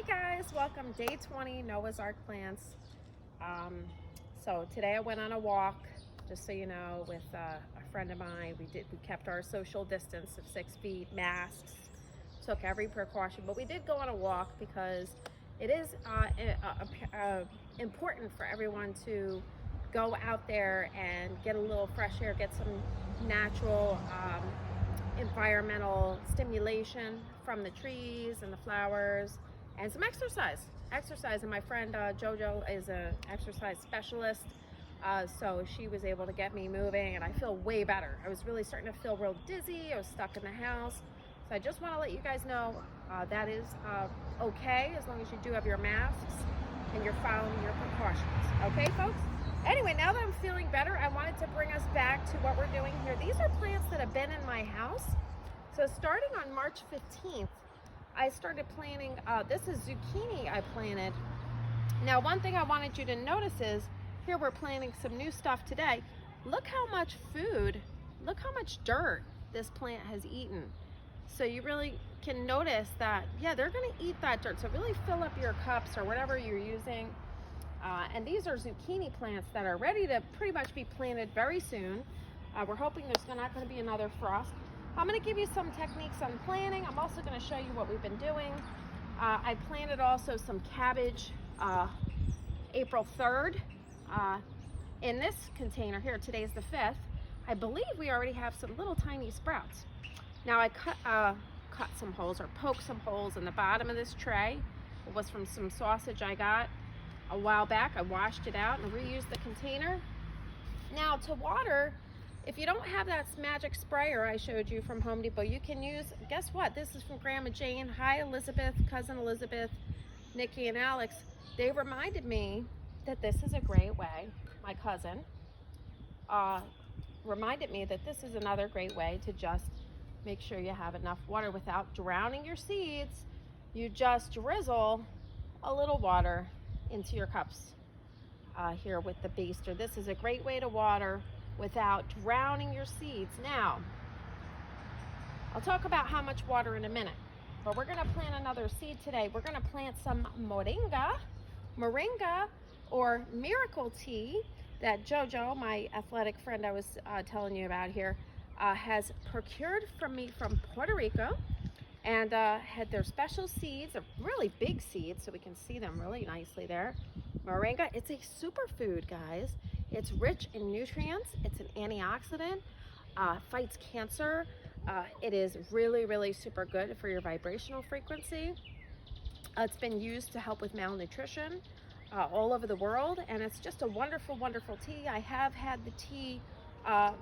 Guys, welcome day 20 Noah's Ark plants. So today I went on a walk, just so you know, with a friend of mine. We kept our social distance of 6 feet, masks, took every precaution, but we did go on a walk because it is important for everyone to go out there and get a little fresh air, get some natural environmental stimulation from the trees and the flowers, and some exercise. And my friend Jojo is an exercise specialist, so she was able to get me moving, and I feel way better. I was really starting to feel real dizzy. I was stuck in the house. So I just want to let you guys know that is okay, as long as you do have your masks and you're following your precautions. Okay, folks? Anyway, now that I'm feeling better, I wanted to bring us back to what we're doing here. These are plants that have been in my house. So starting on March 15th, I started planting, this is zucchini I planted. Now, one thing I wanted you to notice is, here we're planting some new stuff today. Look how much food, look how much dirt this plant has eaten. So you really can notice that, yeah, they're gonna eat that dirt. So really fill up your cups or whatever you're using. And these are zucchini plants that are ready to pretty much be planted very soon. We're hoping there's not gonna be another frost. I'm going to give you some techniques on planting. I'm also going to show you what we've been doing. I planted also some cabbage April 3rd in this container here. Today's the 5th. I believe we already have some little tiny sprouts. Now I cut some holes, or poked some holes in the bottom of this tray. It was from some sausage I got a while back. I washed it out and reused the container. Now to water, if you don't have that magic sprayer I showed you from Home Depot, you can use, guess what? This is from Grandma Jane. Hi, Elizabeth, cousin Elizabeth, Nikki, and Alex. They reminded me that this is a great way, my cousin reminded me that this is another great way to just make sure you have enough water without drowning your seeds. You just drizzle a little water into your cups here with the baster. This is a great way to water without drowning your seeds. Now, I'll talk about how much water in a minute, but we're gonna plant another seed today. We're gonna plant some moringa, or miracle tea that Jojo, my athletic friend I was telling you about here, has procured from me from Puerto Rico, and had their special seeds, really big seeds, so we can see them really nicely there. Moringa, it's a superfood, guys. It's rich in nutrients. It's an antioxidant, fights cancer. It is really, really super good for your vibrational frequency. It's been used to help with malnutrition all over the world, and it's just a wonderful, wonderful tea. I have had the tea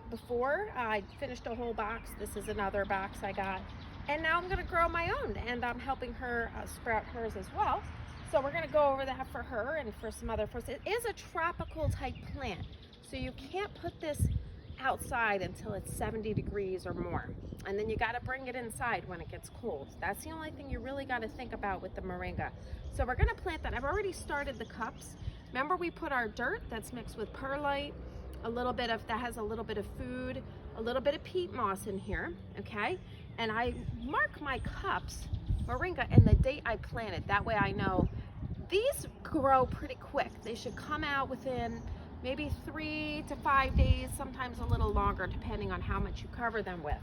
before. I finished a whole box. This is another box I got. And now I'm gonna grow my own, and I'm helping her sprout hers as well. So we're gonna go over that for her and for some other folks. It is a tropical type plant, so you can't put this outside until it's 70 degrees or more. And then you gotta bring it inside when it gets cold. That's the only thing you really gotta think about with the moringa. So we're gonna plant that. I've already started the cups. Remember, we put our dirt that's mixed with perlite, that has a little bit of food, a little bit of peat moss in here, okay? And I mark my cups, moringa, and the date I planted. That way I know these grow pretty quick. They should come out within maybe 3 to 5 days, sometimes a little longer, depending on how much you cover them with.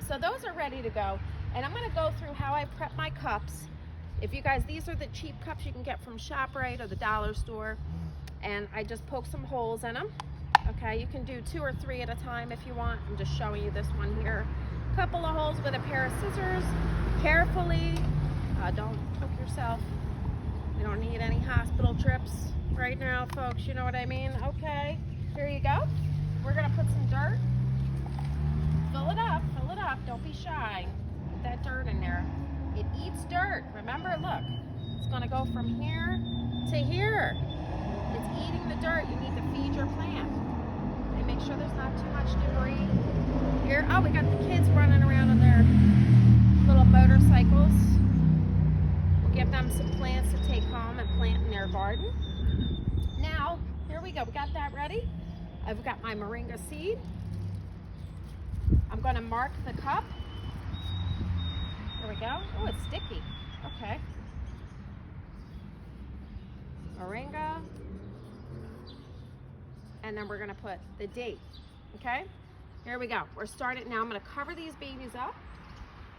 So those are ready to go. And I'm gonna go through how I prep my cups. If you guys, these are the cheap cups you can get from ShopRite or the dollar store. And I just poke some holes in them. Okay, you can do 2 or 3 at a time if you want. I'm just showing you this one here. Couple of holes with a pair of scissors. Carefully, don't poke yourself. You don't need any hospital trips right now, folks, you know what I mean? Okay, here you go. We're gonna put some dirt. Fill it up, don't be shy. Put that dirt in there. It eats dirt, remember, look. It's gonna go from here to here. It's eating the dirt. You need to feed your plant. And make sure there's not too much debris here. Oh, we got the kids running around on their little motorcycles. We'll give them some plants to take home and plant in their garden. Now, here we go. We got that ready. I've got my moringa seed. I'm going to mark the cup. There we go. Oh, it's sticky. Okay. and then we're gonna put the date, okay? Here we go. We're starting now. I'm gonna cover these babies up.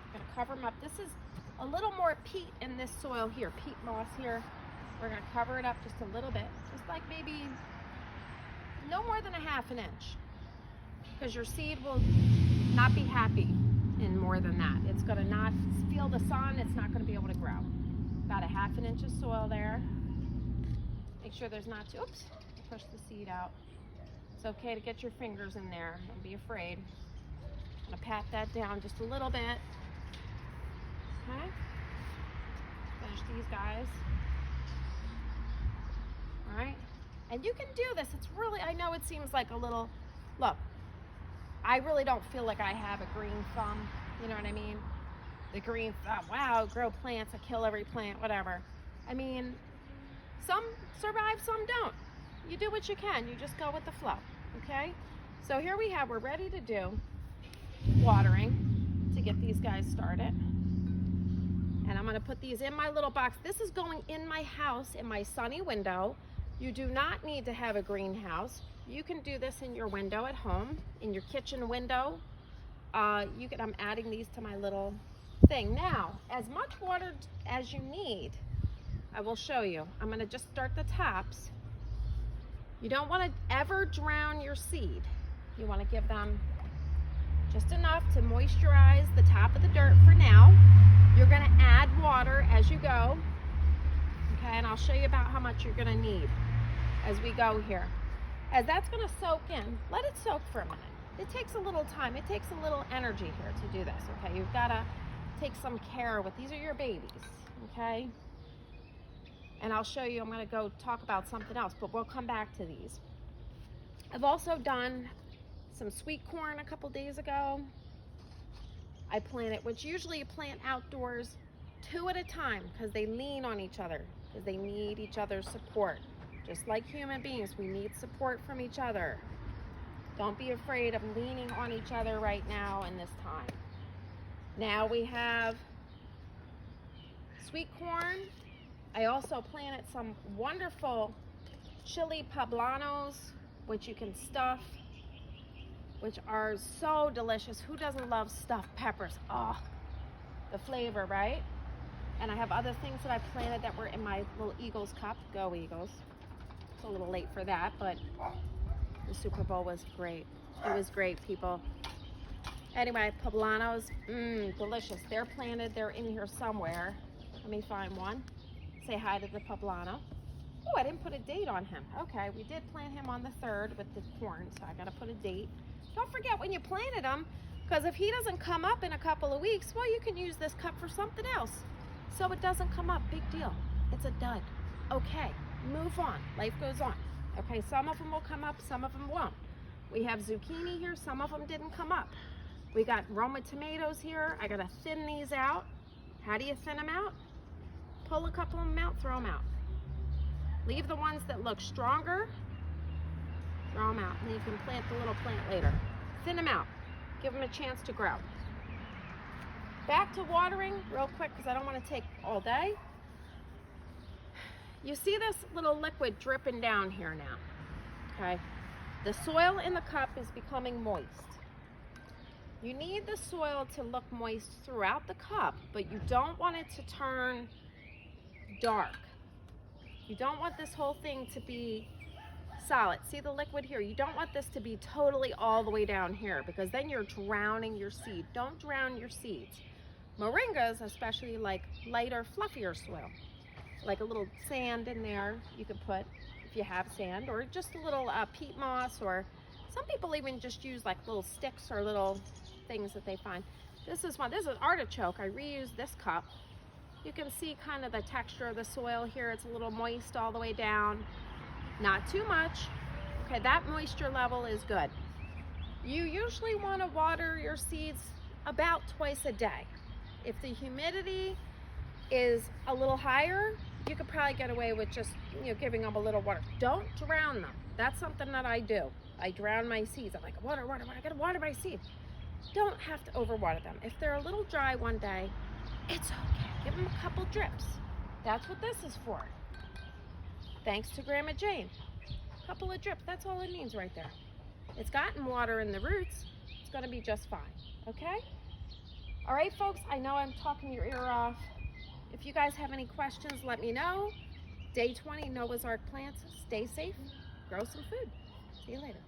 I'm gonna cover them up. This is a little more peat in this soil here, peat moss here. We're gonna cover it up just a little bit, just like maybe no more than a ½ inch, because your seed will not be happy in more than that. It's gonna not feel the sun, it's not gonna be able to grow. About a ½ inch of soil there. Make sure there's not too, oops, push the seed out. It's okay to get your fingers in there, don't be afraid. I'm gonna pat that down just a little bit. Okay, finish these guys. All right, and you can do this. It's really, I know it seems like a little, look, I really don't feel like I have a green thumb, you know what I mean? The green thumb, wow, grow plants, I kill every plant, whatever. I mean, some survive, some don't. You do what you can, you just go with the flow, okay? So here we have, we're ready to do watering to get these guys started. And I'm gonna put these in my little box. This is going in my house, in my sunny window. You do not need to have a greenhouse. You can do this in your window at home, in your kitchen window. I'm adding these to my little thing. Now, as much water as you need, I will show you. I'm gonna just start the tops. You don't wanna ever drown your seed. You wanna give them just enough to moisturize the top of the dirt for now. You're gonna add water as you go, okay? And I'll show you about how much you're gonna need as we go here. As that's gonna soak in, let it soak for a minute. It takes a little time, it takes a little energy here to do this, okay? You've gotta take some care with, these are your babies, okay? And I'll show you, I'm gonna go talk about something else, but we'll come back to these. I've also done some sweet corn a couple days ago. I planted, which usually you plant outdoors 2 at a time because they lean on each other, because they need each other's support. Just like human beings, we need support from each other. Don't be afraid of leaning on each other right now in this time. Now we have sweet corn. I also planted some wonderful chili poblanos, which you can stuff, which are so delicious. Who doesn't love stuffed peppers? Oh, the flavor, right? And I have other things that I planted that were in my little Eagles cup. Go Eagles. It's a little late for that, but the Super Bowl was great. It was great, people. Anyway, poblanos, delicious. They're planted, they're in here somewhere. Let me find one. Say hi to the poblano. Oh, I didn't put a date on him. Okay, we did plant him on the 3rd with the corn, so I gotta put a date. Don't forget when you planted him, because if he doesn't come up in a couple of weeks, well, you can use this cup for something else. So it doesn't come up, big deal. It's a dud. Okay, move on, life goes on. Okay, some of them will come up, some of them won't. We have zucchini here, some of them didn't come up. We got Roma tomatoes here. I gotta thin these out. How do you thin them out? Pull a couple of them out, throw them out. Leave the ones that look stronger, throw them out, and then you can plant the little plant later. Thin them out, give them a chance to grow. Back to watering real quick, because I don't want to take all day. You see this little liquid dripping down here now, okay? The soil in the cup is becoming moist. You need the soil to look moist throughout the cup, but you don't want it to turn dark. You don't want this whole thing to be solid. See the liquid here? You don't want this to be totally all the way down here, because then you're drowning your seed. Don't drown your seeds. Moringas especially like lighter, fluffier soil. Like a little sand in there you could put if you have sand, or just a little peat moss, or some people even just use like little sticks or little things that they find. This is artichoke. I reused this cup. You can see kind of the texture of the soil here. It's a little moist all the way down. Not too much. Okay, that moisture level is good. You usually want to water your seeds about twice a day. If the humidity is a little higher, you could probably get away with just, giving them a little water. Don't drown them. That's something that I do. I drown my seeds. I'm like, water, I gotta water my seeds. Don't have to overwater them. If they're a little dry one day, it's okay. Give them a couple drips. That's what this is for. Thanks to Grandma Jane. Couple of drips, that's all it needs right there. It's gotten water in the roots. It's gonna be just fine, okay? All right, folks, I know I'm talking your ear off. If you guys have any questions, let me know. Day 20 Noah's Ark plants. Stay safe, grow some food. See you later.